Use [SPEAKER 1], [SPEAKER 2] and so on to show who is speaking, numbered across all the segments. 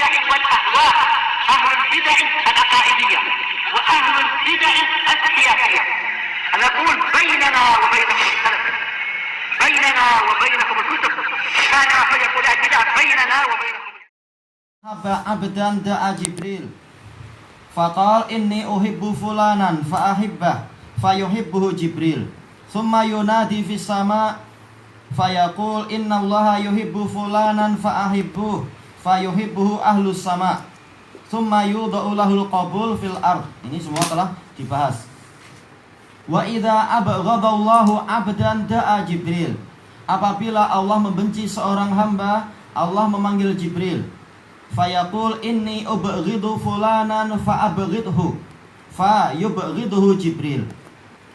[SPEAKER 1] البدع والأهواء، أهل البدع العقائدية وأهل البدع السياسية. نقول بيننا وبينكم السلف، بيننا وبينكم الكتب، كان فيقول البدع بيننا وبينكم.
[SPEAKER 2] عبدا دعا جبريل فقال إني أحب فلانا فأحبه فيحبه جبريل ثم ينادي في السماء فيقول إن الله يحب فلانا فأحبه فيحبه أهل السماء ثم يوضع له القبول في الأرض. Ini semua telah dibahas. Wa idza abghadallahu abdan da'a Jibril. Apabila Allah membenci seorang hamba, Allah memanggil Jibril. Fayaqul inni ubghidu fulanan fa'abghidhu fayubghidhu Jibril.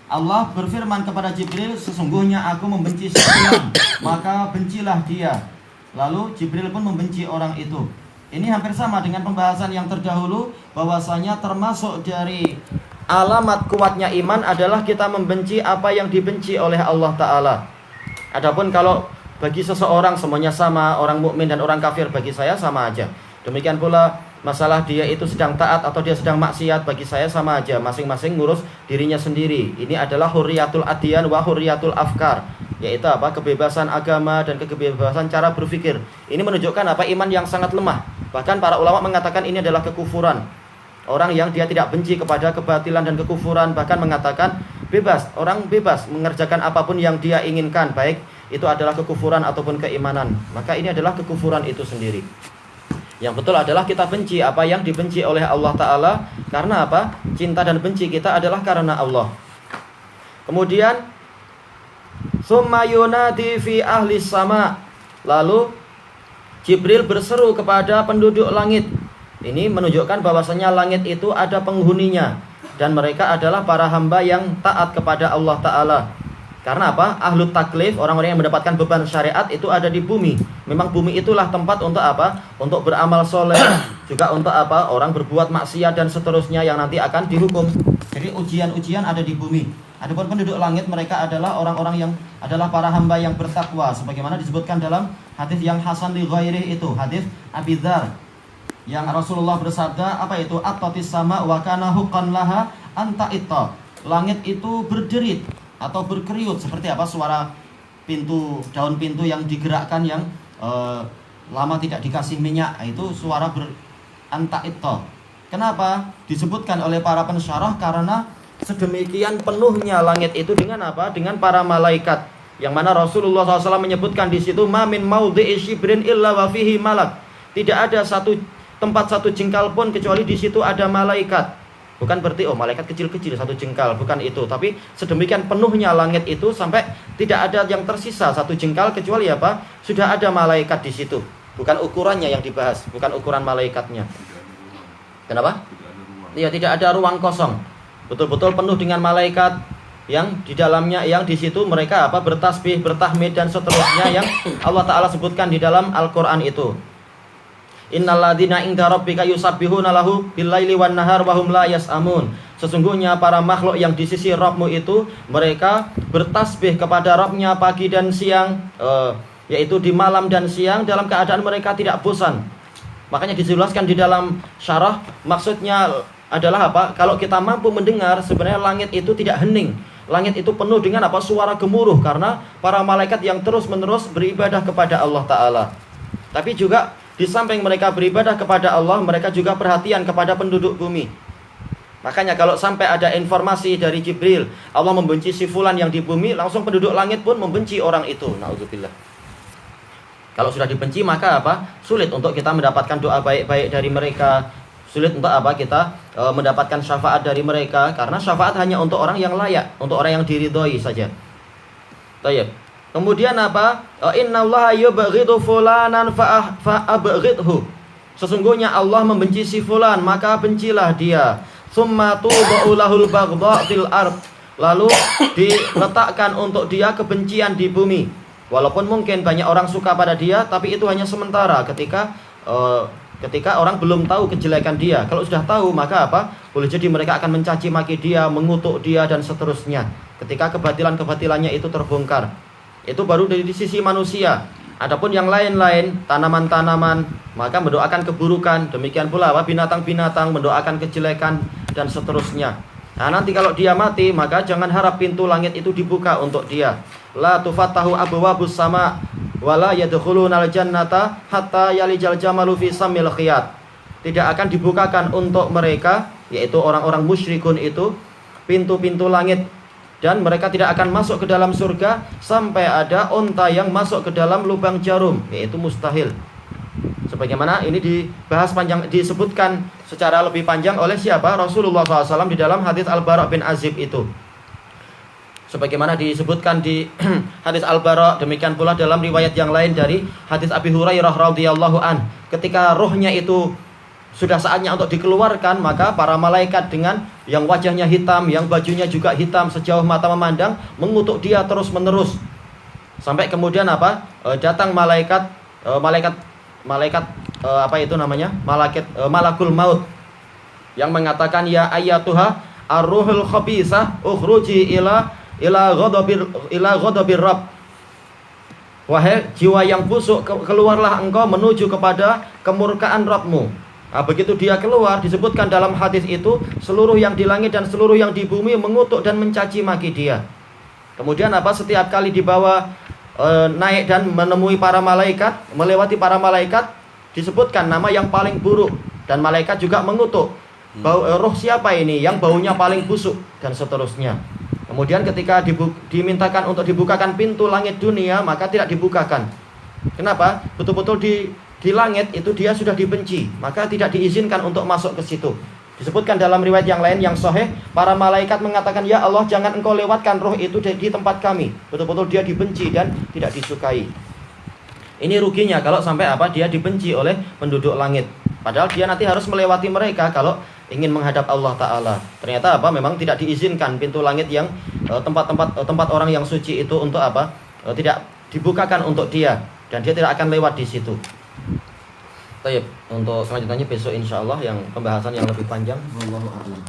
[SPEAKER 2] Allah berfirman kepada Jibril, sesungguhnya aku membenci seorang, maka bencilah dia. Lalu Jibril pun membenci orang itu. Ini hampir sama dengan pembahasan yang terdahulu, bahwasanya termasuk dari alamat kuatnya iman adalah kita membenci apa yang dibenci oleh Allah Ta'ala. Adapun kalau bagi seseorang semuanya sama, orang mukmin dan orang kafir bagi saya sama aja. Demikian pula masalah dia itu sedang taat atau dia sedang maksiat, bagi saya sama aja, masing-masing ngurus dirinya sendiri. Ini adalah hurriyatul adyan wa hurriyatul afkar, yaitu apa? Kebebasan agama dan kebebasan cara berpikir. Ini menunjukkan apa? Iman yang sangat lemah. Bahkan para ulama mengatakan ini adalah kekufuran. Orang yang dia tidak benci kepada kebatilan dan kekufuran, bahkan mengatakan bebas, orang bebas mengerjakan apapun yang dia inginkan, baik itu adalah kekufuran ataupun keimanan. Maka ini adalah kekufuran itu sendiri. Yang betul adalah kita benci apa yang dibenci oleh Allah Ta'ala. Karena apa? Cinta dan benci kita adalah karena Allah. Kemudian summa yunadi fi ahli sama. Lalu Jibril berseru kepada penduduk langit. Ini menunjukkan bahwasanya langit itu ada penghuninya, dan mereka adalah para hamba yang taat kepada Allah Ta'ala. Karena apa? Ahlut taklif, orang-orang yang mendapatkan beban syariat itu ada di bumi. Memang bumi itulah tempat untuk apa? Untuk beramal soleh, juga untuk apa? Orang berbuat maksiat dan seterusnya yang nanti akan dihukum. Jadi ujian-ujian ada di bumi. Adapun penduduk langit, mereka adalah orang-orang yang adalah para hamba yang bertakwa, sebagaimana disebutkan dalam hadis yang hasan li ghairi itu, hadis Abi Dzar, yang Rasulullah bersabda, apa itu? At-tatis sama wa kana huqqan laha anta itta. Langit itu berderit atau berkeriut, seperti apa? Suara pintu, daun pintu yang digerakkan yang lama tidak dikasih minyak, itu suara anta itta. Kenapa? Disebutkan oleh para pensyarah karena sedemikian penuhnya langit itu dengan apa? Dengan para malaikat. Yang mana Rasulullah SAW menyebutkan di situ, ma min maudhi'i shibrin illa wa fihi malak. Tidak ada satu tempat satu jengkal pun kecuali di situ ada malaikat. Bukan berarti malaikat kecil-kecil satu jengkal, bukan itu. Tapi sedemikian penuhnya langit itu sampai tidak ada yang tersisa satu jengkal kecuali apa? Sudah ada malaikat di situ. Bukan ukurannya yang dibahas, bukan ukuran malaikatnya. Kenapa? Iya, tidak ada ruang kosong. Betul-betul penuh dengan malaikat yang di dalamnya, yang di situ mereka apa? Bertasbih, bertahmid dan seterusnya yang Allah Ta'ala sebutkan di dalam Al-Qur'an itu. Innalladzina inda rabbika yusabbihuna lahu bil-laili wan-nahar wa hum la yas'amun. Sesungguhnya para makhluk yang di sisi Rabbmu itu mereka bertasbih kepada Rabbnya pagi dan siang, yaitu di malam dan siang, dalam keadaan mereka tidak bosan. Makanya dijelaskan di dalam syarah, maksudnya adalah apa? Kalau kita mampu mendengar, sebenarnya langit itu tidak hening. Langit itu penuh dengan apa? Suara gemuruh, karena para malaikat yang terus-menerus beribadah kepada Allah Ta'ala. Tapi juga di samping mereka beribadah kepada Allah, mereka juga perhatian kepada penduduk bumi. Makanya kalau sampai ada informasi dari Jibril, Allah membenci si fulan yang di bumi, langsung penduduk langit pun membenci orang itu. Na'udzubillah. Kalau sudah dibenci, maka apa? Sulit untuk kita mendapatkan doa baik-baik dari mereka. Sulit untuk apa? Kita mendapatkan syafaat dari mereka. Karena syafaat hanya untuk orang yang layak, untuk orang yang diridhoi saja. Baik. Kemudian apa? Innallaha yubghidu fulanan fa'abghidhu. Sesungguhnya Allah membenci si fulan, maka bencilah dia. Tsumma tudau lahul baghdha fil ard. Lalu diletakkan untuk dia kebencian di bumi. Walaupun mungkin banyak orang suka pada dia, tapi itu hanya sementara ketika orang belum tahu kejelekan dia. Kalau sudah tahu, maka apa? Boleh jadi mereka akan mencaci maki dia, mengutuk dia dan seterusnya. Ketika kebatilan-kebatilannya itu terbongkar. Itu baru dari sisi manusia. Adapun yang lain-lain, tanaman-tanaman, maka mendoakan keburukan. Demikian pula binatang-binatang mendoakan kejelekan dan seterusnya. Nah, nanti kalau dia mati, maka jangan harap pintu langit itu dibuka untuk dia. La tufattahu abwabus sama wala yadkhulunal jannata hatta yalijal jamalu fi samil khiyat. Tidak akan dibukakan untuk mereka, yaitu orang-orang musyrikun itu, pintu-pintu langit, dan mereka tidak akan masuk ke dalam surga sampai ada unta yang masuk ke dalam lubang jarum, yaitu mustahil. Sebagaimana ini dibahas panjang, disebutkan secara lebih panjang oleh siapa? Rasulullah SAW di dalam hadis Al-Bara' bin Azib itu. Sebagaimana disebutkan di hadis Al-Bara', demikian pula dalam riwayat yang lain dari hadis Abi Hurairah radhiyallahu an. Ketika rohnya itu sudah saatnya untuk dikeluarkan, maka para malaikat dengan yang wajahnya hitam, yang bajunya juga hitam sejauh mata memandang, mengutuk dia terus menerus. Sampai kemudian datang malaikat malakul maut yang mengatakan, ya ayyatuha ar-ruhul khabisah ukhruji ila ghadabir rabb. Wahai jiwa yang busuk, keluarlah engkau menuju kepada kemurkaan Rabbmu. Nah, begitu dia keluar, disebutkan dalam hadis itu, seluruh yang di langit dan seluruh yang di bumi mengutuk dan mencaci maki dia. Kemudian setiap kali dibawa naik dan menemui para malaikat, melewati para malaikat, disebutkan nama yang paling buruk, dan malaikat juga mengutuk, roh siapa ini yang baunya paling busuk, dan seterusnya. Kemudian ketika dimintakan untuk dibukakan pintu langit dunia, maka tidak dibukakan. Kenapa? Betul-betul di langit itu dia sudah dibenci, maka tidak diizinkan untuk masuk ke situ. Disebutkan dalam riwayat yang lain yang sahih, para malaikat mengatakan, ya Allah, jangan engkau lewatkan roh itu di tempat kami. Betul-betul dia dibenci dan tidak disukai. Ini ruginya kalau sampai dia dibenci oleh penduduk langit. Padahal dia nanti harus melewati mereka kalau ingin menghadap Allah Ta'ala. Ternyata memang tidak diizinkan pintu langit yang tempat orang yang suci itu untuk tidak dibukakan untuk dia, dan dia tidak akan lewat di situ. Baik, untuk selanjutnya besok insya Allah yang pembahasan yang lebih panjang. Wallahu a'lam.